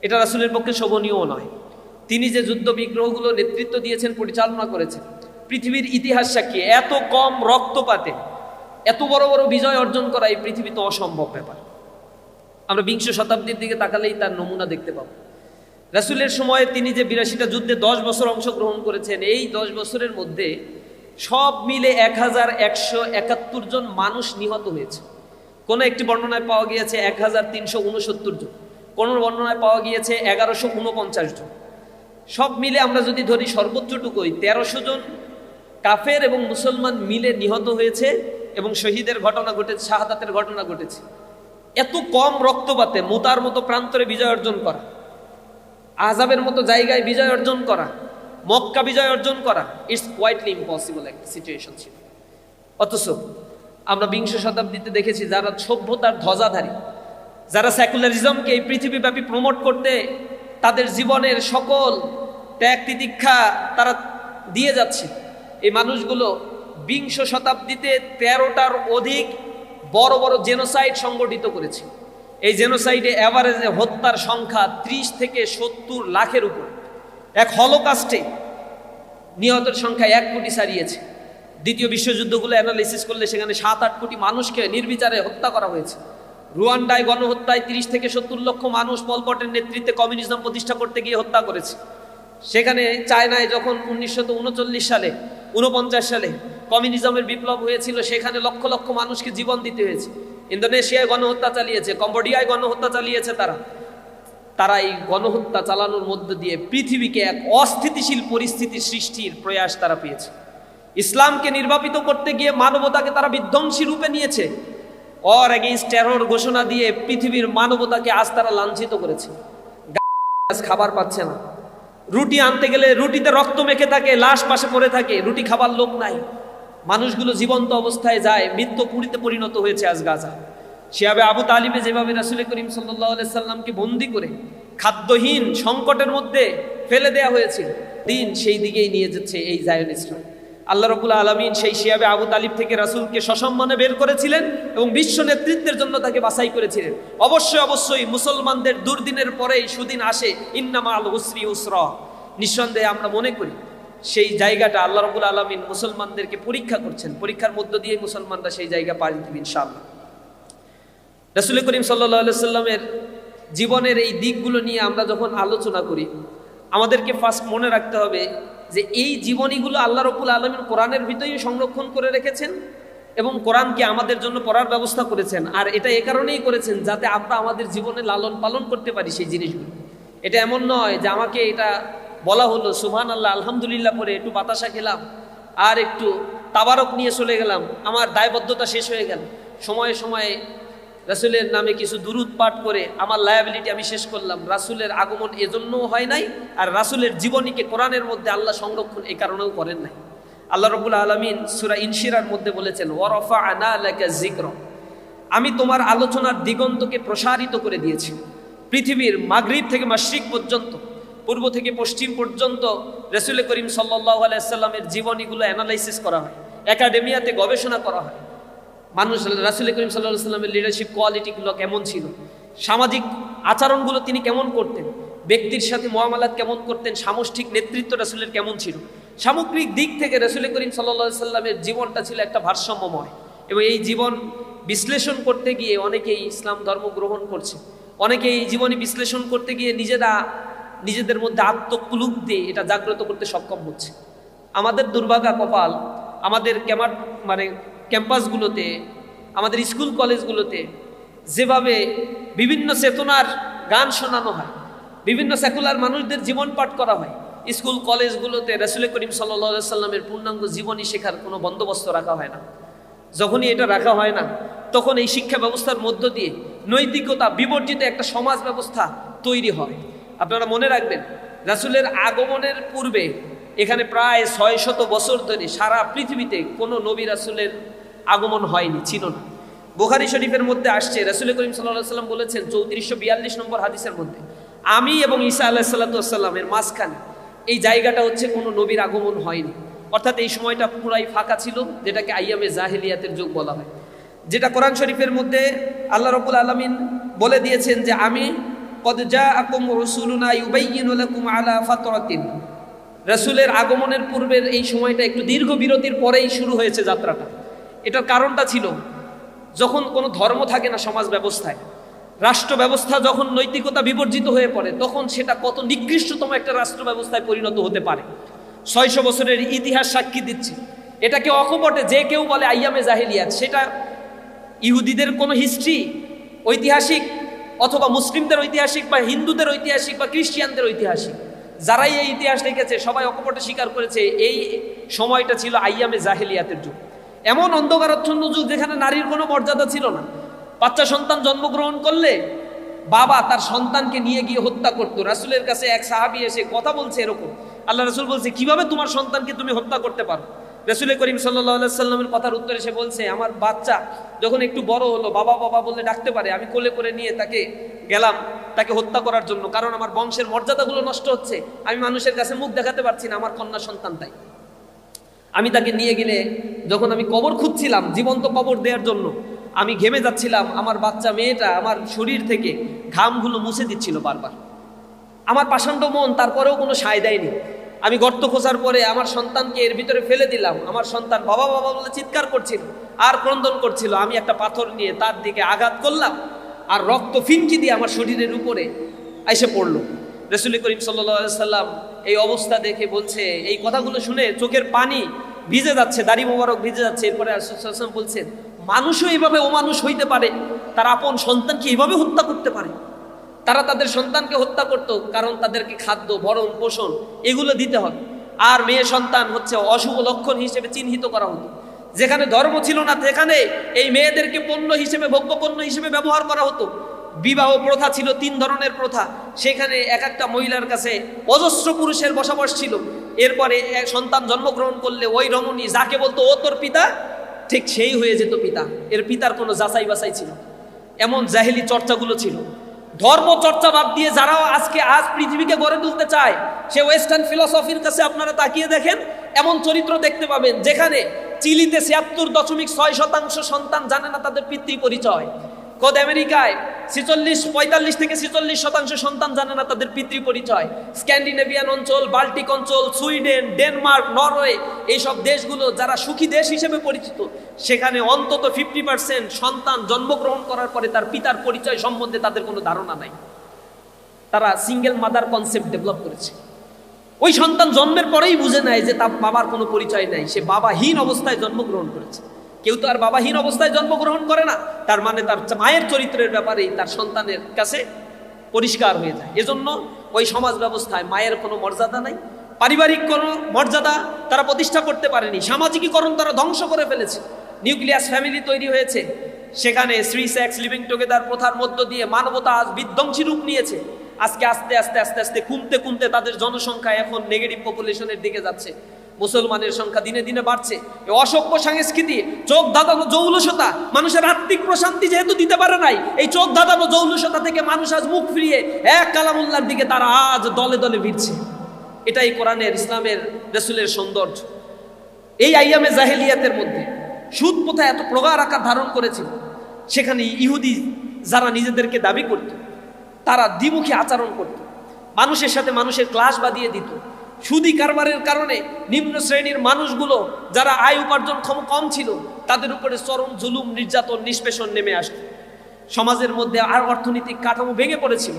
এটা রাসূলের পক্ষে শোভনীয় নয়। তিনি যে যুদ্ধ বিগ্রহগুলো নেতৃত্ব দিয়েছেন, পরিচালনা করেছেন, পৃথিবীর ইতিহাস সাক্ষী এত কম রক্তপাতে এত বড় বড় বিজয় অর্জন করা এই পৃথিবীতে অসম্ভব ব্যাপার। আমরা বিংশ শতাব্দীর দিকে তাকালেই তার নমুনা দেখতে পাবো। রাসূলের সময়ে তিনি যে ৮২টা যুদ্ধে ১০ বছর অংশগ্রহণ করেছেন, এই ১০ বছরের মধ্যে সব মিলে ১১৭১ জন মানুষ নিহত হয়েছে। কোন একটি বর্ণনায় পাওয়া গিয়েছে ১৩৬৯ জন, কোন বর্ণনায় পাওয়া গিয়েছে ১১৪৯ জন। সব মিলে আমরা যদি ধরি সর্বোচ্চটুকুই ১৩০০ জন কাফের এবং মুসলমান মিলে নিহত হয়েছে এবং শহীদের ঘটনা ঘটেছে, শাহাদাতের ঘটনা ঘটেছে। এত কম রক্তপাতে মুতার মতো প্রান্তরে বিজয় অর্জন করা, আযাবের মতো জায়গায় বিজয় অর্জন করা, মক্কা বিজয় অর্জন করা, ইটস কোয়াইটলি ইম্পসিবল একটা সিচুয়েশন ছিল। অথচ আমরা বিংশ শতাব্দীতে দেখেছি যারা সভ্যতার ধ্বজাধারী, যারা সেকুলারিজমকে এই পৃথিবীব্যাপী প্রমোট করতে তাদের জীবনের সকল ত্যাগ তিতিক্ষা তারা দিয়ে যাচ্ছে, এই মানুষগুলো বিংশ শতাব্দীতে ১৩টার অধিক বড় বড় জেনোসাইড সংগঠিত করেছে। এই জেনোসাইডে অ্যাভারেজে হত্যার সংখ্যা ৩০ থেকে ৭০ লাখের উপরে। এক হলোকাস্টে নিহতের সংখ্যা ১ কোটি ছাড়িয়েছে। দ্বিতীয় বিশ্বযুদ্ধগুলো অ্যানালাইসিস করলে সেখানে ৭-৮ কোটি মানুষকে নির্বিচারে হত্যা করা হয়েছে। রুয়ান্ডায় গণহত্যায় ৩০ থেকে ৭০ লক্ষ মানুষ পল পটের নেতৃত্বে কমিউনিজম প্রতিষ্ঠা করতে গিয়ে হত্যা করেছে। সেখানে চায়নায় যখন ১৯৩৯ সালে ৪৯ সালে কমিউনিজমের বিপ্লব হয়েছিল, সেখানে লক্ষ লক্ষ মানুষকে জীবন দিতে হয়েছে। ইন্দোনেশিয়ায় গণহত্যা চালিয়েছে, কম্বোডিয়ায় গণহত্যা চালিয়েছে। তারা এই গণহত্যা চালানোর মধ্য দিয়ে পৃথিবীকে এক অস্থিতিশীল পরিস্থিতি সৃষ্টির প্রয়াস তারা পেয়েছে। ইসলামকে নির্বাপিত করতে গিয়ে মানবতাকে তারা বিধ্বংসী রূপে নিয়েছে। অর এগেইনস্ট টেরর ঘোষণা দিয়ে পৃথিবীর মানবতাকে আজ তারা লাঞ্ছিত করেছে। খাবার পাচ্ছে না, রুটি আনতে গেলে রুটিতে রক্ত মেখে থাকে, লাশ পাশে পড়ে থাকে, রুটি খাবার লোক নাই। মানুষগুলো জীবন্ত অবস্থায় যায়, মৃত্যু পুরীতে পরিণত হয়েছে আজ গাজা। শিয়াবে আবু তালিবে যেভাবে রাসূল করিম সাল্লাল্লাহু আলাইহি সাল্লামকে বন্দী করে খাদ্যহীন সংকটের মধ্যে ফেলে দেয়া হয়েছিল, দিন সেই দিকেই নিয়ে যাচ্ছে এই জায়নিস্টরা। আল্লাহ রাব্বুল আলামিন সেই শিয়াবে আবু তালিব থেকে রাসূলকে সসম্মানে বের করেছিলেন এবং বিশ্ব নেতৃত্বের জন্য তাকে বাছাই করেছিলেন। অবশ্যই মুসলমানদের দুর্দিনের পরেই সুদিন আসে, ইন্না মা'আল উসরি ইউসরা। নিঃসন্দেহে আমরা মনে করি সেই জায়গাটা আল্লাহ রাব্বুল আলামিন মুসলমানদেরকে পরীক্ষা করছেন, পরীক্ষার মধ্য দিয়ে মুসলমানরা সেই জায়গা পাড়ি দিবে ইনশাআল্লাহ। রাসূল করিম সাল্লাল্লাহু আলাইহি সাল্লামের জীবনের এই দিকগুলো নিয়ে আমরা যখন আলোচনা করি, আমাদেরকে ফার্স্ট মনে রাখতে হবে যে এই জীবনীগুলো আল্লাহ রাব্বুল আলামিন কোরআনের ভিতরেই সংরক্ষণ করে রেখেছেন এবং কোরআনকে আমাদের জন্য পড়ার ব্যবস্থা করেছেন। আর এটা এ কারণেই করেছেন যাতে আমরা আমাদের জীবনে লালন পালন করতে পারি সেই জিনিসগুলো। এটা এমন নয় যে আমাকে এটা বলা হলো সুবহানাল্লাহ আলহামদুলিল্লাহ পরে একটু বাতাসা খেলাম আর একটু তাবারক নিয়ে চলে গেলাম, আমার দায়বদ্ধতা শেষ হয়ে গেল। সময়ে সময়ে রাসূলের নামে কিছু দুরূদ পাঠ করে আমার লায়াবিলিটি আমি শেষ করলাম। রাসূলের আগমন এজন্যও হয় নাই, আর রাসূলের জীবনীকে কোরআনের মধ্যে আল্লাহ সংরক্ষণ এই কারণেও করেন নাই। আল্লাহ রাব্বুল আলামিন সূরা ইনশিরার মধ্যে বলেছেন, ওয়া রাফা'না লাকা যিকরা, আমি তোমার আলোচনার দিগন্তকে প্রসারিত করে দিয়েছি। পৃথিবীর মাগরিব থেকে মাশরিক পর্যন্ত, পূর্ব থেকে পশ্চিম পর্যন্ত রাসূল করিম সাল্লাল্লাহু আলাইহি সাল্লামের জীবনীগুলো অ্যানালাইসিস করা হয়, একাডেমিয়াতে গবেষণা করা হয়। মানুষ রাসূল করিম সাল্লাল্লাহু আলাইহি সাল্লামের লিডারশিপ কোয়ালিটিগুলো কেমন ছিল, সামাজিক আচরণগুলো তিনি কেমন করতেন, ব্যক্তির সাথে মুআমালাত কেমন করতেন, সামষ্টিক নেতৃত্ব রাসূলের কেমন ছিল। সামগ্রিক দিক থেকে রাসূল করিম সাল্লাল্লাহু আলাইহি সাল্লামের জীবনটা ছিল একটা ভারসাম্যময়। এবং এই জীবন বিশ্লেষণ করতে গিয়ে অনেকেই ইসলাম ধর্ম গ্রহণ করছে, অনেকেই এই জীবনী বিশ্লেষণ করতে গিয়ে নিজেদের মধ্যে আত্মকুলুপ দিয়ে এটা জাগ্রত করতে সক্ষম হচ্ছে। আমাদের দুর্ভাগা কপাল, আমাদের ক্যাম্পাসগুলোতে, আমাদের স্কুল কলেজগুলোতে যেভাবে বিভিন্ন চেতনার গান শোনানো হয়, বিভিন্ন সেকুলার মানুষদের জীবন পাঠ করা হয়, স্কুল কলেজগুলোতে রাসূল করিম সাল্লাল্লাহু আলাইহি সাল্লামের পূর্ণাঙ্গ জীবনী শেখার কোনো বন্দোবস্ত রাখা হয় না। যখনই এটা রাখা হয় না, তখন এই শিক্ষা ব্যবস্থার মধ্য দিয়ে নৈতিকতা বিবর্জিত একটা সমাজ ব্যবস্থা তৈরি হয়। আপনারা মনে রাখবেন, রাসূলের আগমনের পূর্বে এখানে প্রায় ৬০০ বছর ধরে সারা পৃথিবীতে কোনো নবী রাসূলের আগমন হয়নি, ছিল না। বুখারী শরীফের মধ্যে আসছে, রাসূল করিম সাল্লাল্লাহু আলাইহি সাল্লাম বলেছেন ৩৪৪২ নম্বর হাদিসের মধ্যে, আমি এবং ঈসা আলাইহিস সালামের মাঝখানে এই জায়গাটা হচ্ছে কোনো নবীর আগমন হয়নি। অর্থাৎ এই সময়টা পুরাই ফাঁকা ছিল, যেটাকে আইয়ামে জাহিলিয়াতের যুগ বলা হয়। যেটা কোরআন শরীফের মধ্যে আল্লাহ রাব্বুল আলামিন বলে দিয়েছেন যে আমি কদ জাআকুম রাসূলুনা ইউবাইয়িনু লাকুম আলা ফাতরাতিন। রাসূলের আগমনের পূর্বের এই সময়টা একটু দীর্ঘ বিরতির পরেই শুরু হয়েছে যাত্রাটা। এটার কারণটা ছিল, যখন কোনো ধর্ম থাকে না সমাজ ব্যবস্থায়, রাষ্ট্র ব্যবস্থা যখন নৈতিকতা বিবর্জিত হয়ে পড়ে, তখন সেটা কত নিকৃষ্টতম একটা রাষ্ট্র ব্যবস্থায় পরিণত হতে পারে। 600 বছরের ইতিহাস সাক্ষী দিচ্ছে। এটাকে অকপটে যে কেউ বলে আইয়ামে জাহেলিয়াত, সেটা ইহুদিদের কোনো হিস্ট্রি ঐতিহাসিক, অথবা মুসলিমদের ঐতিহাসিক, বা হিন্দুদের ঐতিহাসিক, বা খ্রিস্টিয়ানদের ঐতিহাসিক, যারাই এই ইতিহাস লিখেছে সবাই অকপটে স্বীকার করেছে এই সময়টা ছিল আইয়ামে জাহেলিয়াতের যুগ। এমন অন্ধকারাচ্ছন্ন যুগ যেখানে নারীর কোনো মর্যাদা ছিল না। বাচ্চা সন্তান জন্মগ্রহণ করলে বাবা তার সন্তানকে নিয়ে গিয়ে হত্যা করতো। রাসূলের কাছে এক সাহাবী এসে কথা বলছে এরকম, আল্লাহ রাসূল বলছে, কিভাবে তোমার সন্তানকে তুমি হত্যা করতে পারো? রাসূল করিম সাল্লাল্লাহু আলাইহি সাল্লামের কথার উত্তরে সে বলছে, আমার বাচ্চা যখন একটু বড় হলো, বাবা বাবা বলে ডাকতে পারে, আমি কোলে করে নিয়ে তাকে গেলাম তাকে হত্যা করার জন্য, কারণ আমার বংশের মর্যাদাগুলো নষ্ট হচ্ছে, আমি মানুষের কাছে মুখ দেখাতে পারছি না, আমার কন্যা সন্তান তাই। আমি তাকে নিয়ে গেলে যখন আমি কবর খুঁজছিলাম, জীবন্ত কবর দেওয়ার জন্য আমি ঘেমে যাচ্ছিলাম, আমার বাচ্চা মেয়েটা আমার শরীর থেকে ঘামগুলো মুছে দিচ্ছিল বারবার। আমার পাষাণ্ড মন তারপরেও কোনো সায় দেয়নি। আমি গর্ত খোঁজার পরে আমার সন্তানকে এর ভিতরে ফেলে দিলাম। আমার সন্তান বাবা বাবা বলে চিৎকার করছিল আর ক্রন্দন করছিল। আমি একটা পাথর নিয়ে তার দিকে আঘাত করলাম, আর রক্ত ফিনকি দিয়ে আমার শরীরের উপরে এসে পড়লো। রাসূল করিম সাল্লাল্লাহু আলাইহি সাল্লাম এই অবস্থা দেখে বলছে, এই কথাগুলো শুনে চোখের পানি ভিজে যাচ্ছে, দাড়ি মোবারক ভিজে যাচ্ছে। এরপরে রাসূল সাল্লাল্লাহু আলাইহি ওয়াসাল্লাম বলছেন, মানুষও এইভাবে অমানুষ হইতে পারে, তারা আপন সন্তানকে এইভাবে হত্যা করতে পারে। তারা তাদের সন্তানকে হত্যা করত কারণ তাদেরকে খাদ্য, ভরণ পোষণ এগুলো দিতে হবে, আর মেয়ে সন্তান হচ্ছে অশুভ লক্ষণ হিসেবে চিহ্নিত করা হতো। যেখানে ধর্ম ছিল না সেখানে এই মেয়েদেরকে পণ্য হিসেবে, ভোগ্য পণ্য হিসেবে ব্যবহার করা হতো। বিবাহ প্রথা ছিল 3 ধরনের প্রথা, সেখানে এক একটা মহিলার কাছে অজস্র পুরুষের বসবাস ছিল। এরপরে এক সন্তান জন্মগ্রহণ করলে ওই রমণী যাকে বলতো ও তোর পিতা, ঠিক সেই হয়ে যেত পিতা। এর পিতার কোনো যাচাই বাছাই ছিল। এমন জাহেলি চর্চাগুলো ছিল। ধর্ম চর্চা বাদ দিয়ে যারাও আজ পৃথিবীকে গড়ে তুলতে চায়, সে ওয়েস্টার্ন ফিলসফির কাছে আপনারা তাকিয়ে দেখেন, এমন চরিত্র দেখতে পাবেন যেখানে চিলিতে ৭৬.৬% সন্তান জানে না তাদের পিতৃ পরিচয়। খোদ আমেরিকায় 45 থেকে 46% সন্তান জানে না তাদের পিতৃ পরিচয়। স্ক্যান্ডিনেভিয়ান অঞ্চল, বাল্টিক অঞ্চল, সুইডেন, ডেনমার্ক, নরওয়ে, এইসব দেশগুলো যারা সুখী দেশ হিসেবে পরিচিত, সেখানে অন্তত 50% সন্তান জন্মগ্রহণ করার পরে তার পিতার পরিচয় সম্বন্ধে তাদের কোনো ধারণা নাই। তারা সিঙ্গেল মাদার কনসেপ্ট ডেভেলপ করেছে। ওই সন্তান জন্মের পরেই বুঝে নেয় যে তার বাবার কোনো পরিচয় নাই, সে বাবাহীন অবস্থায় জন্মগ্রহণ করেছে। কেউ তো আর বাবাহীন অবস্থায় জন্মগ্রহণ করে না, তার মানে তার মায়ের চরিত্রের ব্যাপারেই তার সন্তানের কাছে পরিষ্কার হয়ে যায়। এজন্য ওই সমাজ ব্যবস্থায় মায়ের কোনো মর্যাদা নাই, পারিবারিক কোনো মর্যাদা তারা প্রতিষ্ঠা করতে পারেনি। সামাজিকীকরণ তারা ধ্বংস করে ফেলেছে। নিউক্লিয়াস ফ্যামিলি তৈরি হয়েছে, সেখানে স্ত্রী সেক্স লিভিং টুগেদার প্রথার মধ্য দিয়ে মানবতা আজ বিধ্বংসী রূপ নিয়েছে। আজকে আস্তে আস্তে আস্তে আস্তে কমতে কমতে তাদের জনসংখ্যা এখন নেগেটিভ পপুলেশনের দিকে যাচ্ছে। মুসলমানের সংখ্যা দিনে দিনে বাড়ছে। এই অসভ্য সংস্কৃতি, চোখ ধাঁধানো জৌলুসতা, মানুষের আত্মিক প্রশান্তি যেহেতু দিতে পারে নাই, এই চোখ ধাঁধানো জৌলুসতা থেকে মানুষ আজ মুখ ফিরিয়ে এক কালামুল্লাহর দিকে তারা আজ দলে দলে ভিড়ছে। এটাই কোরআনের, ইসলামের, রাসূলের সৌন্দর্য। এই আইয়ামে জাহেলিয়াতের মধ্যে সুদ প্রথা এত প্রগাঢ় আকার ধারণ করেছিল, সেখানে ইহুদি যারা নিজেদেরকে দাবি করত, তারা দ্বিমুখী আচরণ করত, মানুষের সাথে মানুষের ক্লাশ বাঁধিয়ে দিত। সুদি কারবারের কারণে নিম্ন শ্রেণীর মানুষগুলো যারা আয় উপার্জন কম ছিল, তাদের উপরে চরম জুলুম, নির্যাতন, নিষ্পেষণ নেমে আসত। সমাজের মধ্যে আর অর্থনৈতিক কাঠামো ভেঙে পড়েছিল।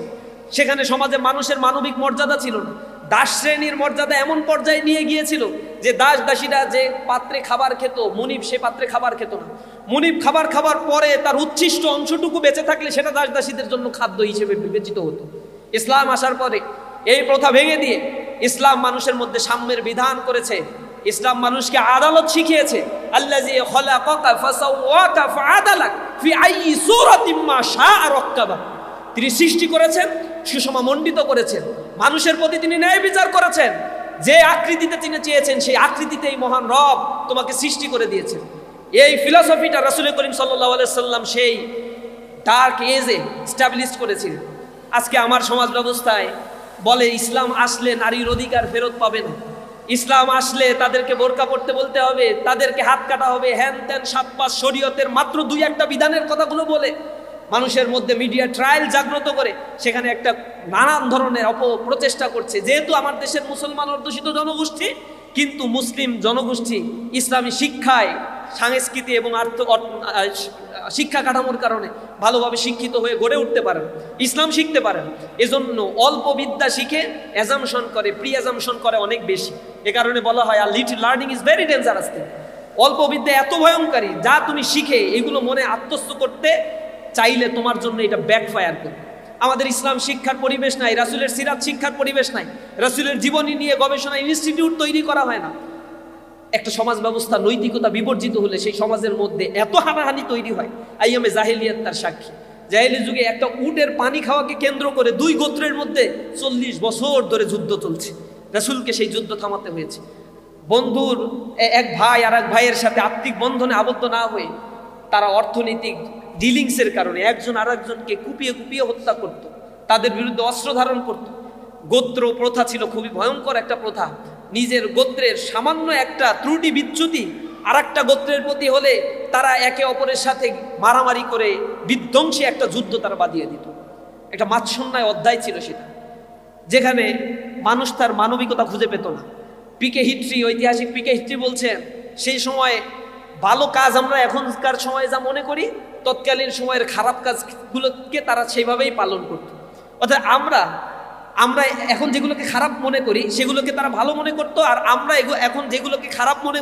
সেখানে সমাজে মানুষের মানবিক মর্যাদা ছিল না। দাস শ্রেণীর মর্যাদা এমন পর্যায়ে নিয়ে গিয়েছিল যে দাস দাসীরা যে পাত্রে খাবার খেত, মুনিব সে পাত্রে খাবার খেত না। মুনিব খাবার খাবার পরে তার উচ্ছিষ্ট অংশটুকু বেঁচে থাকলে সেটা দাস দাসীদের জন্য খাদ্য হিসেবে বিবেচিত হতো। ইসলাম আসার পরে এই প্রথা ভেঙে দিয়ে ইসলাম মানুষের মধ্যে সাম্যের বিধান করেছে। ইসলাম মানুষকে আদালত শিখিয়েছে। আল্লাযী খালাকাকা ফাসাওয়াকা ফাআদালাক ফি আইয়ি সূরাতিন মা শাআ রাক্কাবা। তিনি সৃষ্টি করেছেন, সুষমামণ্ডিত করেছেন, মানুষের প্রতি তিনি ন্যায় বিচার করেছেন। যে আকৃতিতে তিনি চেয়েছেন সেই আকৃতিতেই মহান রব তোমাকে সৃষ্টি করে দিয়েছেন। এই ফিলসফিটা রাসূল করিম সাল্লাল্লাহু আলাইহি সাল্লাম সেই ডার্ক এজে স্টাবলিশ করেছিলেন। আজকে আমার সমাজ ব্যবস্থায় বলে ইসলাম আসলে নারীর অধিকার ফেরত পাবে না, ইসলাম আসলে তাদেরকে বোরকা পড়তে বলতে হবে, তাদেরকে হাত কাটা হবে, হ্যান ত্যান সাত পাঁচ শরীয়তের মাত্র 2-1টা বিধানের কথাগুলো বলে মানুষের মধ্যে মিডিয়া ট্রায়াল জাগ্রত করে সেখানে একটা নানান ধরনের অপপ্রচেষ্টা করছে। যেহেতু আমার দেশের মুসলমান অধ্যুষিত জনগোষ্ঠী, কিন্তু মুসলিম জনগোষ্ঠী ইসলামী শিক্ষায়, সংস্কৃতি এবং শিক্ষা কাঠামোর কারণে ভালোভাবে শিক্ষিত হয়ে গড়ে উঠতে পারেন, ইসলাম শিখতে পারেন। এজন্য অল্প বিদ্যা শিখে অ্যাজামশন করে, প্রি অ্যাজামশন করে অনেক বেশি। এ কারণে বলা হয় আর little learning is very dangerous thing. অল্প বিদ্যা এত ভয়ঙ্করী, যা তুমি শিখে এগুলো মনে আত্মস্থ করতে চাইলে তোমার জন্য এটা ব্যাকফায়ার করবে। আমাদের ইসলাম শিক্ষার পরিবেশ নাই, রাসূলের সিরাত শিক্ষার পরিবেশ নাই, রাসূলের জীবনী নিয়ে গবেষণা ইনস্টিটিউট তৈরি করা হয় না। একটা সমাজ ব্যবস্থা নৈতিকতা বিবর্জিত হলে সেই সমাজের মধ্যে এত হানাহানি তৈরি হয়। আইয়ামে জাহেলিয়াত তার সাক্ষী। জাহেলি যুগে একটা উটের পানি খাওয়াকে কেন্দ্র করে দুই গোত্রের মধ্যে 40 বছর ধরে যুদ্ধ চলছে। রাসূলকে সেই যুদ্ধ থামাতে হয়েছে। বন্ধুর এক ভাই আর এক ভাইয়ের সাথে আত্মিক বন্ধনে আবদ্ধ না হয়ে তারা অর্থনৈতিক ডিলিংসের কারণে একজন আর একজনকে কুপিয়ে কুপিয়ে হত্যা করত, তাদের বিরুদ্ধে অস্ত্র ধারণ করত। গোত্র প্রথা ছিল খুবই ভয়ঙ্কর একটা প্রথা। নিজের গোত্রের সামান্য একটা ত্রুটি বিচ্যুতি আর একটা গোত্রের প্রতি হলে তারা একে অপরের সাথে মারামারি করে বিধ্বংসী একটা যুদ্ধ তারা বাঁধিয়ে দিত। একটা মাৎসন্যায় অধ্যায় ছিল সেটা, যেখানে মানুষ তার মানবিকতা খুঁজে পেত না। পিকে হিস্ট্রি, ঐতিহাসিক পিকে হিস্ট্রি বলছে সেই সময় ভালো কাজ আমরা এখনকার সময়ে যা মনে করি, তৎকালীন সময়ের খারাপ কাজগুলোকে তারা সেইভাবেই পালন করত। অর্থাৎ আমরা এখন যেগুলোকে খারাপ মনে করি সেগুলোকে তারা ভালো মনে করতো, আর আমরা এখন যেগুলোকে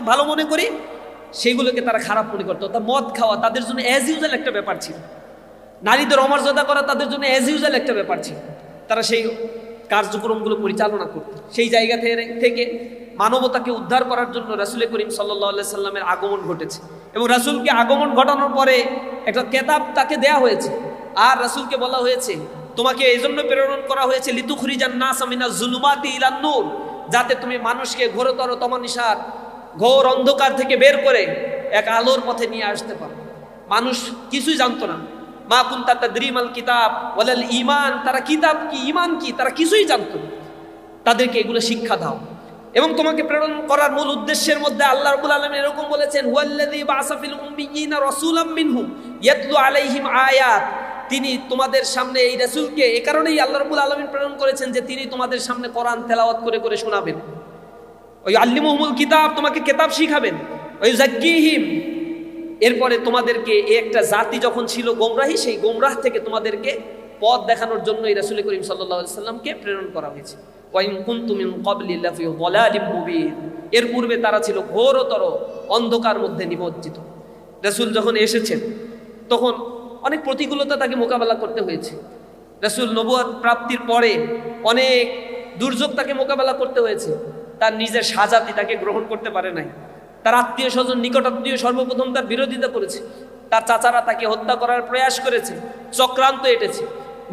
ভালো মনে করি সেগুলোকে তারা খারাপ মনে করতো। অর্থাৎ মদ খাওয়া তাদের জন্য অ্যাজ ইউজুয়াল একটা ব্যাপার ছিল, নারীদের অমর্যাদা করা তাদের জন্য অ্যাজ ইউজুয়াল একটা ব্যাপার ছিল। তারা সেই কার্যক্রমগুলো পরিচালনা করত। সেই জায়গা থেকে মানবতাকে উদ্ধার করার জন্য রাসূল করিম সাল্লাল্লাহু আলাইহি সাল্লামের আগমন ঘটেছে, এবং রাসূলকে আগমন ঘটানোর পরে একটা কেতাব তাকে দেয়া হয়েছে, আর রাসূলকে বলা হয়েছে তোমাকে এই জন্য প্রেরণ করা হয়েছে লিতুখরিজান নাস মিনাজ জুলুমাতি ইলান নূর, যাতে তুমি মানুষকে ঘোরতর তমনিসার ঘোর অন্ধকার থেকে বের করে এক আলোর পথে নিয়ে আসতে পারো। মানুষ কিছুই জানতো না, মা কুনতা তাদরিমাল কিতাব ওয়ালাল ঈমান, তারা কিতাব কি ঈমান কি তারা কিছুই জানতো না। তাদেরকে এগুলো শিক্ষা দাও। এবং তোমাকে প্রেরণ করার মূল উদ্দেশ্যের মধ্যে আল্লাহ রাব্বুল আলামিন এরকম বলেছেন, হুয়াল্লাযী বা'আসা ফিল উম্মিয়িনা রাসূলাম মিনহুম ইয়াতলু আলাইহিম আয়াত, তিনি তোমাদের সামনে এই রাসূলকে এই কারণেই আল্লাহ রাব্বুল আলামিন প্রেরণ করেছেন যে তিনি তোমাদের সামনে কোরআন তেলাওয়াত করে করে শোনাবেন। ওই আল্লিমুহুমুল কিতাব, তোমাকে কিতাব শিখাবেন। ওই যাক্কিহিম, এরপরে তোমাদেরকে একটা জাতি যখন ছিল গোমরাহী, সেই গোমরাহ থেকে তোমাদেরকে পথ দেখানোর জন্য এই রাসূল করিম সাল্লাল্লাহু আলাইহি সাল্লামকে প্রেরণ করা হয়েছে। ওয়া ইন কুনতুম মিন ক্বাবলি লাফি যালালিম মুবিন, এর পূর্বে তারা ছিল ঘোরতর অন্ধকার মধ্যে নিমজ্জিত। রাসূল যখন এসেছেন তখন অনেক প্রতিকূলতা তাকে মোকাবেলা করতে হয়েছে। রাসূল নবুয়ত প্রাপ্তির পরে অনেক দুর্যোগ তাকে মোকাবেলা করতে হয়েছে। তার নিজের সাজাতি তাকে গ্রহণ করতে পারে নাই, তার আত্মীয় স্বজন নিকট আত্মীয় সর্বপ্রথম তার বিরোধিতা করেছে, তার চাচারা তাকে হত্যা করার প্রয়াস করেছে, চক্রান্ত এঁটেছে।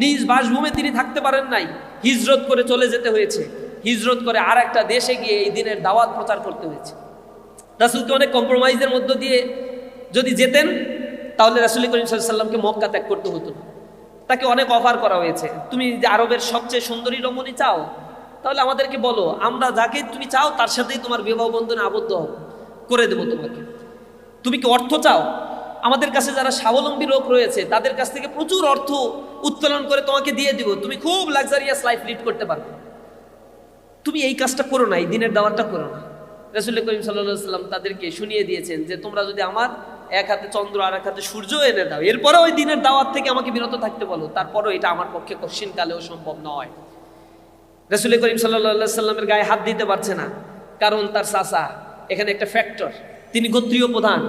নিজ বাসভূমে তিনি থাকতে পারেন নাই, হিজরত করে চলে যেতে হয়েছে, হিজরত করে আর একটা দেশে গিয়ে এই দিনের দাওয়াত প্রচার করতে হয়েছে। রাসূলকে অনেক কম্প্রোমাইজের মধ্য দিয়ে যদি যেতেন তাহলে রাসূল করিম সাল্লাল্লাহু আলাইহি সাল্লামকে মক্কা ত্যাগ করতে হতো না। তাকে অনেক অফার করা হয়েছে, তুমি যে আরবের সবচেয়ে সুন্দরী রমণী চাও তাহলে আমাদেরকে বলো, আমরা যাকে তুমি চাও তার সাথেই তোমার বিবাহ বন্ধনে আবদ্ধ করে দেবো তোমাকে। তুমি কি অর্থ চাও? আমাদের কাছে যারা স্বাবলম্বী লোক রয়েছে তাদের কাছ থেকে প্রচুর অর্থ উত্তোলন করে তোমাকে দিয়ে দিব, তুমি খুব লাক্সারিয়াস লাইফ লিড করতে পারবে। তুমি এই কাজটা করো না, এই দিনের দাওয়াতটা করো না। রাসূল করিম সাল্লাল্লাহু আলাইহি সাল্লাম তাদেরকে শুনিয়ে দিয়েছেন যে তোমরা যদি আমার এক হাতে চন্দ্র আর এক হাতে সূর্য এনে দাও, এরপরে ওই দিনের দাওয়াত থেকে আমাকে বিরত থাকতে বলো, তারপরও এটা আমার পক্ষে কঠিন কালেও সম্ভব নয়। রাসূল করিম সাল্লাল্লাহু আলাইহি সাল্লামের গায়ে হাত দিতে পারছে না, কারণ তার চাচা এখানে একটা ফ্যাক্টর, তিনি গোত্রীয় প্রধান।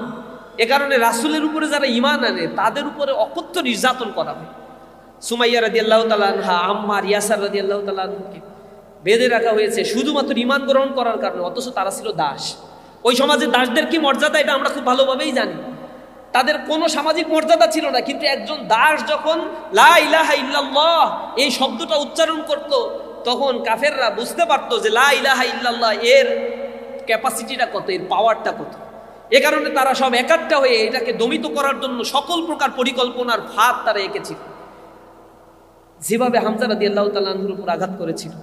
এ কারণে রাসূলের উপরে যারা ঈমান আনে তাদের উপরে অকথ্য নির্যাতন করা হয়। সুমাইয়া রাদিয়াল্লাহু তাআলা আনহা, আম্মার, ইয়াসার রাদিয়াল্লাহু তাআলা আনহুকে বেঁধে রাখা হয়েছে শুধুমাত্র ঈমান গ্রহণ করার কারণে, অথচ তারা ছিল দাস। ওই সমাজে দাসদের কি মর্যাদা এটা আমরা খুব ভালোভাবেই জানি। তাদের কোনো সামাজিক মর্যাদা ছিল না, কিন্তু একজন দাস যখন লা ইলাহা ইল্লাল্লাহ এই শব্দটা উচ্চারণ করত, তখন কাফেররা বুঝতে পারতো যে লা ইলাহা ইল্লাল্লাহ এর ক্যাপাসিটিটা কত, এর পাওয়ারটা কত। এ কারণে তারা সব একাট্টা হয়ে এটাকে দমিত করার জন্য সকল প্রকার পরিকল্পনার ফাঁদ তারা এঁকেছিল। যেভাবে হামজা রাদিয়াল্লাহু তাআলা আনহুর উপর আঘাত করেছিল,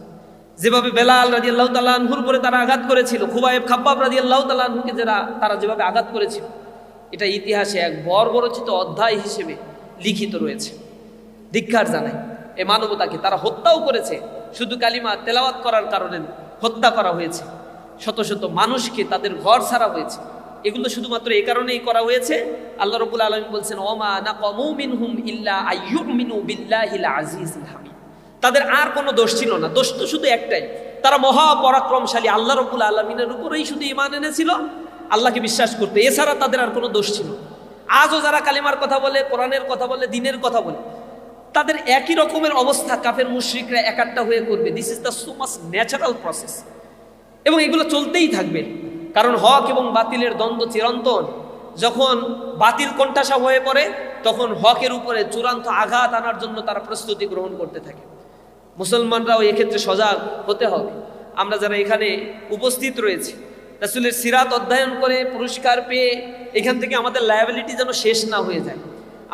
যেভাবে বেলাল রাদিয়াল্লাহু তাআলা আনহুর উপরে তারা আঘাত করেছিল, খুবাইব খাব্বাব রাদিয়াল্লাহু তাআলা আনহুকে তারা যেভাবে আঘাত করেছিল, এটা ইতিহাসে এক বর্বরচিত অধ্যায় হিসেবে লিখিত রয়েছে। ধিক্কার জানাই এ মানবতাকে, তারা হত্যাও করেছে, শুধু কালিমা তেলাওয়াত করার কারণে হত্যা করা হয়েছে, শত শত মানুষকে তাদের ঘর ছাড়া হয়েছে। এগুলো শুধুমাত্র এই কারণেই করা হয়েছে। আল্লাহ রাব্বুল আলামিন বলছেন ওমা নাকামু মিনহুম ইল্লা আইয়ুমিনু বিল্লাহিল আজিজিল হামিদ। তাদের আর কোনো দোষ ছিল না, দোষ তো শুধু একটাই, তারা মহাপরাক্রমশালী আল্লাহ রাব্বুল আলামিনের উপরেই শুধু ঈমান এনেছিল, আল্লাহকে বিশ্বাস করতে, এছাড়া তাদের আর কোনো দোষ ছিল। আজও যারা কালিমার কথা বলে, কোরআনের কথা বলে, দ্বীনের কথা বলে, তাদের একই রকমের অবস্থা কাফের মুশরিকরা একাট্টা হয়ে করবে। This is the so much natural process, এবং এগুলো চলতেই থাকবে, কারণ হক এবং বাতিলের দ্বন্দ্ব চিরন্তন। যখন বাতিল কোণঠাসা হয়ে পড়ে, তখন হকের উপরে চূড়ান্ত আঘাত আনার জন্য তারা প্রস্তুতি গ্রহণ করতে থাকে। মুসলমানরাও এক্ষেত্রে সজাগ হতে হবে। আমরা যারা এখানে উপস্থিত রয়েছে, রাসূলের সিরাত অধ্যয়ন করে পুরস্কার পেয়ে এখান থেকে আমাদের লায়াবিলিটি যেন শেষ না হয়ে যায়।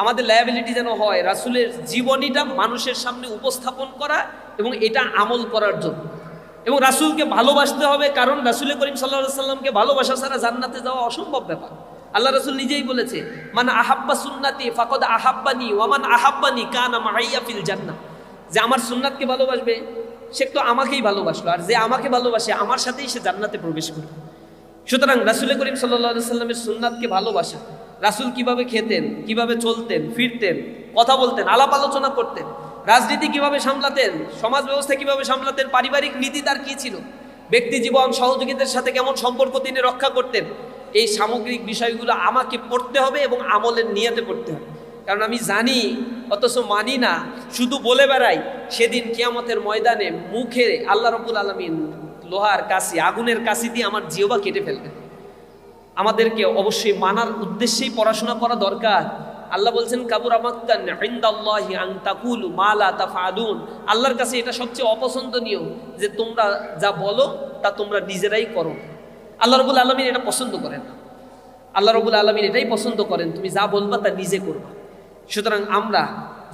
আমাদের লায়াবিলিটি যেন হয় রাসূলের জীবনীটা মানুষের সামনে উপস্থাপন করা এবং এটা আমল করার জন্য। এবং রাসূলকে ভালোবাসতে হবে, কারণ রাসূল করিম সাল্লাল্লাহু আলাইহি সাল্লামকে ভালোবাসা ছাড়া জান্নাতে যাওয়া অসম্ভব ব্যাপার। আল্লাহ রাসূল নিজেই বলেছে, মান আহাব্বা সুন্নতি ফাকাদ আহাব্বানি ওয়া মান আহাব্বানি কানা মাইয়া ফিল জান্নাহ। যে আমার সুন্নাতকে ভালোবাসবে সে তো আমাকেই ভালোবাসলো, আর যে আমাকে ভালোবাসে আমার সাথেই সে জান্নাতে প্রবেশ করবে। সুতরাং রাসূল করিম সাল্লাল্লাহু আলাইহি সাল্লামের সুন্নাতকে ভালোবাসা, রাসূল কিভাবে খেতেন, কিভাবে চলতেন, ফিরতেন, কথা বলতেন, আলাপ আলোচনা করতেন, রাজনীতি কিভাবে সামলাতেন, সমাজ ব্যবস্থা কিভাবে সামলাতেন, পারিবারিক নীতি তার কি ছিল, ব্যক্তি জীবন সহযোগীদের সাথে কেমন সম্পর্ক তিনি রক্ষা করতেন, এই সামগ্রিক বিষয়গুলো আমাকে পড়তে হবে এবং আমলের নিয়তে পড়তে হবে। কারণ আমি জানি অথচ মানি না, শুধু বলে বেড়াই, সেদিন কিয়ামতের ময়দানে মুখে আল্লাহ রাব্বুল আলামিন লোহার কাশি, আগুনের কাশি দিয়ে আমার জিহ্বা কেটে ফেলবেন। আমাদেরকে অবশ্যই মানার উদ্দেশ্যেই পড়াশোনা করা দরকার। আল্লাহ বলছেন কাবুরা মাক্তান ইনদাল্লাহি আন তাকুলু মা লা তাফআলুন। আল্লাহর কাছে এটা সবচেয়ে অপছন্দনীয় যে তোমরা যা বলো তা তোমরা নিজেরাই করো। আল্লাহ রাব্বুল আলামিন এটা পছন্দ করেন না। আল্লাহ রাব্বুল আলামিন এটাই পছন্দ করেন তুমি যা বলবা তা নিজে করবা। সুতরাং আমরা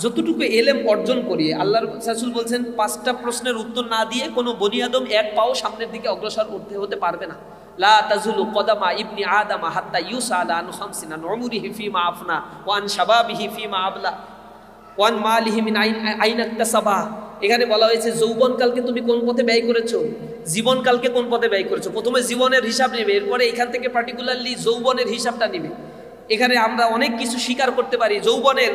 যতটুকু এলেম অর্জন করি, আল্লাহর রাসূল বলছেন 5টা প্রশ্নের উত্তর না দিয়ে কোনো বনি আদম এক পাও সামনের দিকে অগ্রসর হতে পারবে না। লা তাজুলু কদামা ইবনি আদম হাত্তা ইউসালা আন খামসিন আন উমরিহি ফিমা আফনা ওয়া আন শাবাবিহি ফিমা আবলা ওয়া আন মালিহি মিন আইন ইকতাসাবা। এখানে বলা হয়েছে যৌবনকালকে তুমি কোন পথে ব্যয় করেছো, জীবনকালকে কোন পথে ব্যয় করেছো। প্রথমে জীবনের হিসাব নেবে, এরপরে এখান থেকে পার্টিকুলারলি যৌবনের হিসাবটা নেবে। এখানে আমরা অনেক কিছু স্বীকার করতে পারি। যৌবনের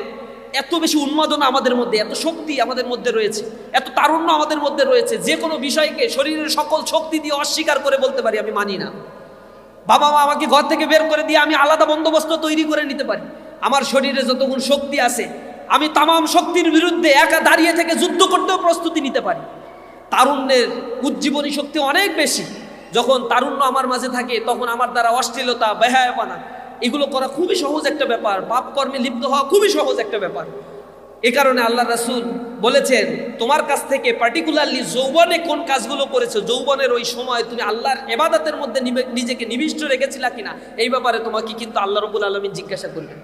এত বেশি উন্মাদনা আমাদের মধ্যে, এত শক্তি আমাদের মধ্যে রয়েছে, এত তারুণ্য আমাদের মধ্যে রয়েছে, যে কোনো বিষয়কে শরীরের সকল শক্তি দিয়ে অস্বীকার করে বলতে পারি আমি মানি না। বাবা মা আমাকে ঘর থেকে বের করে দিয়ে আমি আলাদা বন্দোবস্ত তৈরি করে নিতে পারি। আমার শরীরে যতগুণ শক্তি আছে আমি তামাম শক্তির বিরুদ্ধে একা দাঁড়িয়ে থেকে যুদ্ধ করতেও প্রস্তুতি নিতে পারি। তারুণ্যের উজ্জীবনী শক্তি অনেক বেশি। যখন তারুণ্য আমার মাঝে থাকে তখন আমার দ্বারা অশ্লীলতা, বেহায়াপনা এগুলো করা খুবই সহজ একটা ব্যাপার, পাপ কর্মে লিপ্ত হওয়া খুবই সহজ একটা ব্যাপার। এ কারণে আল্লাহ রাসূল বলেছেন তোমার কাছ থেকে পার্টিকুলারলি যৌবনে কোন কাজগুলো করেছো, যৌবনের ওই সময় তুমি আল্লাহর ইবাদতের মধ্যে নিজেকে নিবিষ্ট রেখেছিলা কিনা, এই ব্যাপারে তোমাকে কিন্তু আল্লাহ রাব্বুল আলামিন জিজ্ঞাসা করবেন।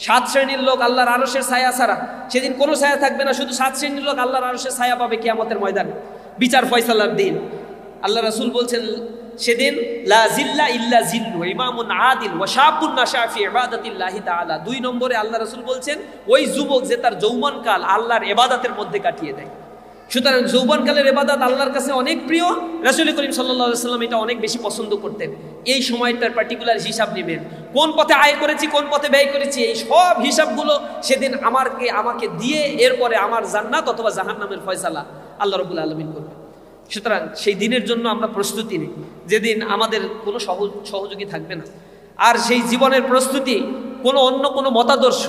7 শ্রেণীর লোক আল্লাহর আরশের ছায়া ছাড়া, সেদিন কোনো ছায়া থাকবে না, শুধু 7 শ্রেণীর লোক আল্লাহর আরশের ছায়া পাবে কিয়ামতের ময়দানে, বিচার ফয়সালার দিন। আল্লাহ রাসূল বলছেন সেদিন লা জিল্লা ইল্লা জিল্লু ইমামুন আদিল ওয়া শাবুন নাশা ফি ইবাদাতিল্লাহি তাআলা। 2 নম্বরে আল্লাহ রাসূল বলছেন ওই যুবক যে তার যৌবনকাল আল্লাহর ইবাদতের মধ্যে কাটিয়ে দেয়। সুতরাং যৌবনকালের ইবাদত আল্লাহর কাছে অনেক প্রিয়। রাসূল করিম সাল্লাল্লাহু আলাইহি সাল্লাম এটা অনেক বেশি পছন্দ করতেন। এই সময়টার পার্টিকুলার হিসাব নেবেন, কোন পথে আয় করেছি, কোন পথে ব্যয় করেছি, এই সব হিসাবগুলো সেদিন আমাকে দিয়ে এরপরে আমার জান্নাত অথবা জাহান্নামের ফয়সালা আল্লাহ রাব্বুল আলামিন করবেন। সুতরাং সেই দিনের জন্য আমরা প্রস্তুতি নিই যেদিন আমাদের কোনো সহযোগী থাকবে না। আর সেই জীবনের প্রস্তুতি অন্য কোনো মতাদর্শ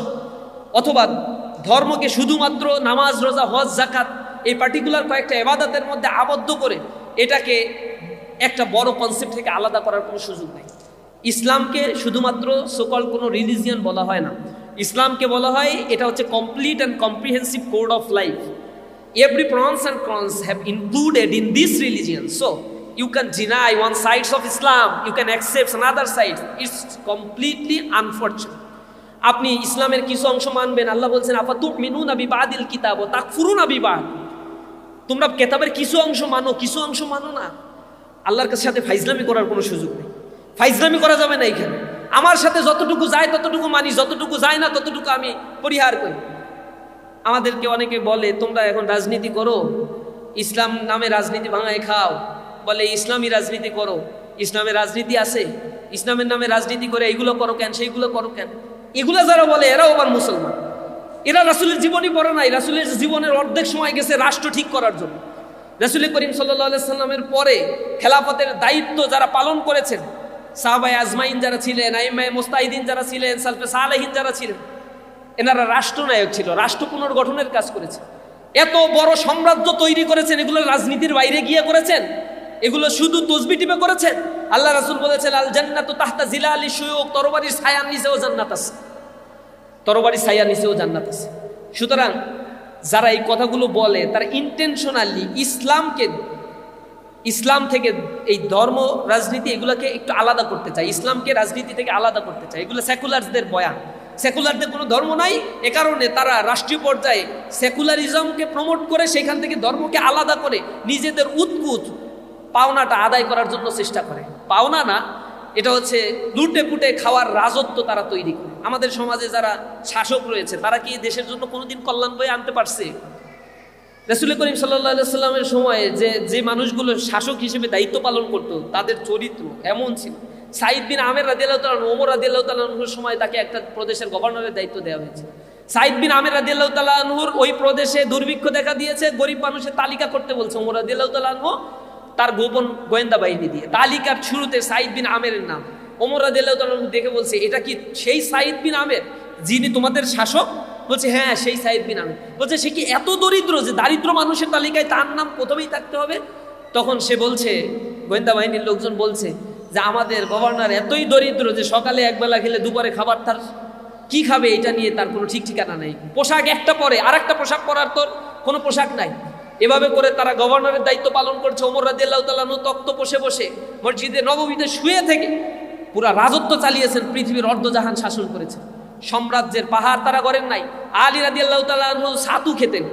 অথবা ধর্মকে শুধুমাত্র নামাজ, রোজা, হজ, যাকাত এই পার্টিকুলার কয়েকটা ইবাদতের মধ্যে আবদ্ধ করে এটাকে একটা বড় কনসেপ্ট থেকে আলাদা করার কোনো সুযোগ নেই। ইসলামকে শুধুমাত্র সোকল কোনো রিলিজিয়ন বলা হয় না, ইসলামকে বলা হয় এটা হচ্ছে complete and comprehensive code of life. Every pros and cons have included in this religion. So you can deny one side of Islam, you can accept another side. It's completely unfortunate. আপনি ইসলামের কিছু অংশ মানবেন, আল্লাহ বলছেন আফাতুমিনুনা বিবাদিল কিতাব ওয়া তাকফুরুনা বিবাদ। তোমরা কিতাবের কিছু অংশ মানো, কিছু অংশ মানো না। আল্লাহর সাথে ফাইজলামি করার কোনো সুযোগ নেই, ফাইজলামি করা যাবে না এখানে। আমার সাথে যতটুকু যায় ততটুকু মানি, যতটুকু যায় না ততটুকু আমি পরিহার করি। আমাদেরকে অনেকে বলে তোমরা এখন রাজনীতি করো, ইসলাম নামে রাজনীতি ভাঙায় খাও, বলে ইসলামী রাজনীতি করো। ইসলামের রাজনীতি আছে? ইসলামের নামে রাজনীতি করে এইগুলো করো কেন, সেইগুলো করো কেন? এগুলো যারা বলে এরাও আবার মুসলমান। এরা রাসূলের জীবনী পড়ে নাই। রাসূলের জীবনের অর্ধেক সময় গেছে রাষ্ট্র ঠিক করার জন্য। রাসূল করিম সাল্লাল্লাহু আলাইহি সাল্লামের পরে খেলাফতের দায়িত্ব যারা পালন করেছেন, সাহাবায়ে আজমাইন যারা ছিলেন, আইম্মায়ে মুস্তাহিদিন যারা ছিলেন, সালফে সালেহিন যারা ছিলেন, এনারা রাষ্ট্রনায়ক ছিল, রাষ্ট্র পুনর্গঠনের কাজ করেছে। এত বড় সাম্রাজ্য তৈরি করেছেন, এগুলো রাজনীতির বাইরে গিয়ে করেছেন? এগুলো শুধু তসবিহ টিপে করেছেন? আল্লাহ রাসূল বলেছেন আল জান্নাতু তাহতা জিলালি শুয়ুক, তরবারির ছায়ার নিচেও জান্নাত আছে, তরবারির ছায়ার নিচেও জান্নাত আছে। সুতরাং যারা এই কথাগুলো বলে তারা ইন্টেনশনালি ইসলাম থেকে এই ধর্ম রাজনীতি এগুলোকে একটু আলাদা করতে চায়, ইসলামকে রাজনীতি থেকে আলাদা করতে চায়। এগুলো সেকুলারদের বয়ান। সেকুলারদের কোনো ধর্ম নাই, এ কারণে তারা রাষ্ট্রীয় পর্যায়ে সেকুলারিজমকে প্রমোট করে সেখান থেকে ধর্মকে আলাদা করে নিজেদের উৎকুচ পাওনাটা আদায় করার জন্য চেষ্টা করে। পাওনা না, এটা হচ্ছে লুটে পুটে খাওয়ার রাজত্ব তারা তৈরি করে। আমাদের সমাজে যারা শাসক রয়েছে তারা কি দেশের জন্য কোনোদিন কল্যাণ বয়ে আনতে পারছে? রাসূল করিম সাল্লাল্লাহু আলাইহি সাল্লামের সময়ে যে মানুষগুলো শাসক হিসেবে দায়িত্ব পালন করতো তাদের চরিত্র এমন ছিল। সাঈদ বিন আমের রাদিয়াল্লাহু তাআলা, ওমর রাদিয়াল্লাহু তাআলা আনহুর সময় তাকে একটা প্রদেশের গভর্নরের দায়িত্ব দেওয়া হয়েছে। সাঈদ বিন আমের রাদিয়াল্লাহু তাআলা আনহুর ওই প্রদেশে দুর্ভিক্ষ দেখা দিয়েছে, গরিব মানুষের তালিকা করতে বলছে ওমর রাদিয়াল্লাহু তাআলা আনহু তার গোপন গোয়েন্দা বাহিনী দিয়ে। তালিকার শুরুতে সাঈদ বিন আমেরের নাম। ওমর রাদিয়াল্লাহু তাআলা আনহু দেখে বলছে এটা কি সেই সাঈদ বিন আমের যিনি তোমাদের শাসক? বলছে হ্যাঁ সেই সাঈদ বিন আমের। বলছে সে কি এত দরিদ্র যে দারিদ্র মানুষের তালিকায় তার নাম প্রথমেই থাকতে হবে? তখন সে বলছে, গোয়েন্দা বাহিনীর লোকজন বলছে যে আমাদের গভর্নর এতই দরিদ্র যে সকালে একবেলা খেলে দুপুরে খাবার তার কি খাবে এটা নিয়ে তার কোনো ঠিক ঠিকানা নেই। পোশাক একটা পরে আর একটা পোশাক পরার তোর কোনো পোশাক নাই। এভাবে করে তারা গভর্নরের দায়িত্ব পালন করছে। ওমর রাদিয়াল্লাহু তাআলা আনহু তখ্ত বসে বসে মসজিদে নববীতে শুয়ে থেকে পুরা রাজত্ব চালিয়েছেন, পৃথিবীর অর্ধজাহান শাসন করেছেন। সাম্রাজ্যের পাহাড় তারা গড়েন নাই। আলী রাদিয়াল্লাহু তাআলা আনহু ছাতু খেতেন।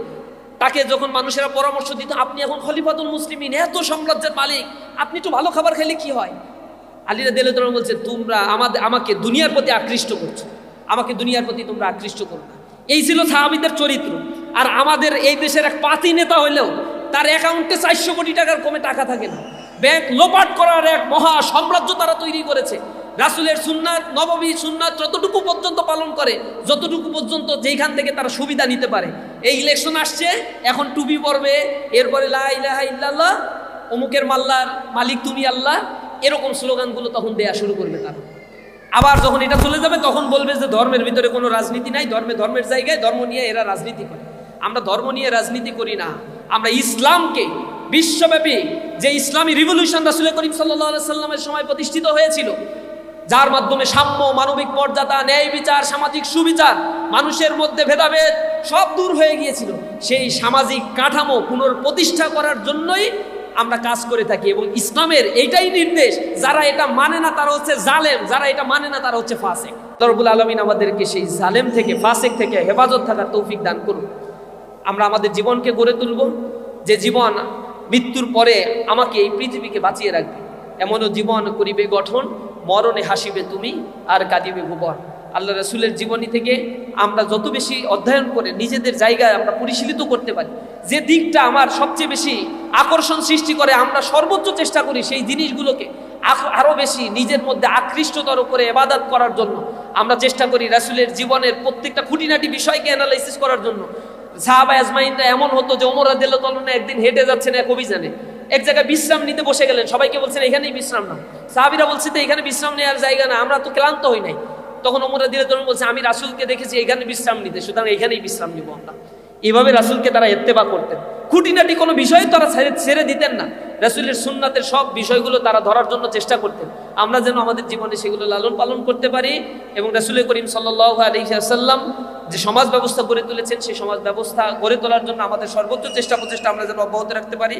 তাকে যখন মানুষেরা পরামর্শ দিত আপনি এখন খলিফাতুল মুসলিমিন, এত সাম্রাজ্যের মালিক, আপনি একটু ভালো খাবার খাইলে কি হয়? আলী রাদিয়াল্লাহু তাআলা বলছেন তোমরা আমাকে দুনিয়ার প্রতি আকৃষ্ট করছো, আমাকে দুনিয়ার প্রতি তোমরা আকৃষ্ট করো না। এই ছিল সাহাবীদের চরিত্র। আর আমাদের এই দেশের এক পাতি নেতা হইলেও তার অ্যাকাউন্টে 400 কোটি টাকার কমে টাকা থাকে না। ব্যাংক লোপাট করার এক মহা সাম্রাজ্য তারা তৈরি করেছে। রাসূলের সুন্নাত, নববী সুন্নাত যতটুকু পর্যন্ত পালন করে, যতটুকু পর্যন্ত যেখান থেকে তারা সুবিধা নিতে পারে। এই ইলেকশন আসছে, এখন টুপি পরবে, এরপরে লা ইলাহা ইল্লাল্লাহ, অমুকের মাল্লার মালিক তুমি আল্লাহ, এরকম স্লোগানগুলো তখন দেয়া শুরু করবে তারা। আবার যখন এটা চলে যাবে তখন বলবে যে ধর্মের ভিতরে কোনো রাজনীতি নাই, ধর্মের জায়গায় ধর্ম নিয়ে এরা রাজনীতি করে। আমরা ধর্ম নিয়ে রাজনীতি করি না, আমরা ইসলামকে বিশ্বব্যাপী যে ইসলামী রিভলিউশন রাসূল করিম সাল্লাল্লাহু আলাইহি সাল্লামের সময় প্রতিষ্ঠিত হয়েছিল, যার মাধ্যমে সাম্য, মানবিক মর্যাদা, ন্যায় বিচার, সামাজিক সুবিচার, মানুষের মধ্যে ভেদাভেদ সব দূর হয়ে গিয়েছিল, সেই সামাজিক কাঠামো পুনর্প্রতিষ্ঠা করার জন্যই আমরা কাজ করে থাকি। এবং ইসলামের এইটাই নির্দেশ, যারা এটা মানে না তারা হচ্ছে জালেম, যারা এটা মানে না তারা হচ্ছে ফাসিক। রব্বুল আলামিন আমাদেরকে সেই জালেম থেকে, ফাসিক থেকে হেফাজত থাকার তৌফিক দান করুন। আমরা আমাদের জীবনকে গড়ে তুলব যে জীবন মৃত্যুর পরে আমাকে এই পৃথিবীকে বাঁচিয়ে রাখবে। এমনও জীবন করিবে গঠন, মরণে হাসিবে তুমি আর কাঁদিবে ভুবন। আল্লাহ রাসূলের জীবনী থেকে আমরা যত বেশি অধ্যয়ন করে নিজেদের জায়গায় আমরা পরিশীলিত করতে পারি, যে দিকটা আমার সবচেয়ে বেশি আকর্ষণ সৃষ্টি করে, আমরা সর্বোচ্চ চেষ্টা করি সেই জিনিসগুলোকে আরো বেশি নিজের মধ্যে আকৃষ্টতর করে ইবাদত করার জন্য আমরা চেষ্টা করি। রাসূলের জীবনের প্রত্যেকটা খুঁটিনাটি বিষয়কে অ্যানালাইসিস করার জন্য। সাহাবায়ে আজমাইনরা এমন হতো যে ওমর রাদিয়াল্লাহু তাআলা একদিন হেঁটে যাচ্ছেন এক অভিযানে, এক জায়গায় বিশ্রাম নিতে বসে গেলেন, সবাইকে বলছেন এখানেই বিশ্রাম না। সাহাবীরা বলছে তো এখানে বিশ্রাম নেওয়ার জায়গা না, আমরা তো ক্লান্ত হই নাই। তখন ওমর রাদিয়াল্লাহু তাআলা বলছে আমি রাসূলকে দেখেছি এখানে বিশ্রাম নিতে, সুতরাং এখানেই বিশ্রাম নিব আমরা। এভাবে রাসূলকে তারা ইত্তেবা করতেন। খুঁটিনাটি কোনো বিষয় তারা ছেড়ে দিতেন না। রাসূলের সুন্নাতের সব বিষয়গুলো তারা ধরার জন্য চেষ্টা করতেন। আমরা যেন আমাদের জীবনে সেগুলো লালন পালন করতে পারি এবং রাসূল করিম সাল্লাল্লাহু আলাইহি ওয়াসাল্লাম যে সমাজ ব্যবস্থা গড়ে তুলেছেন সেই সমাজ ব্যবস্থা গড়ে তোলার জন্য আমাদের সর্বোচ্চ চেষ্টা প্রচেষ্টা আমরা যেন অব্যাহত রাখতে পারি।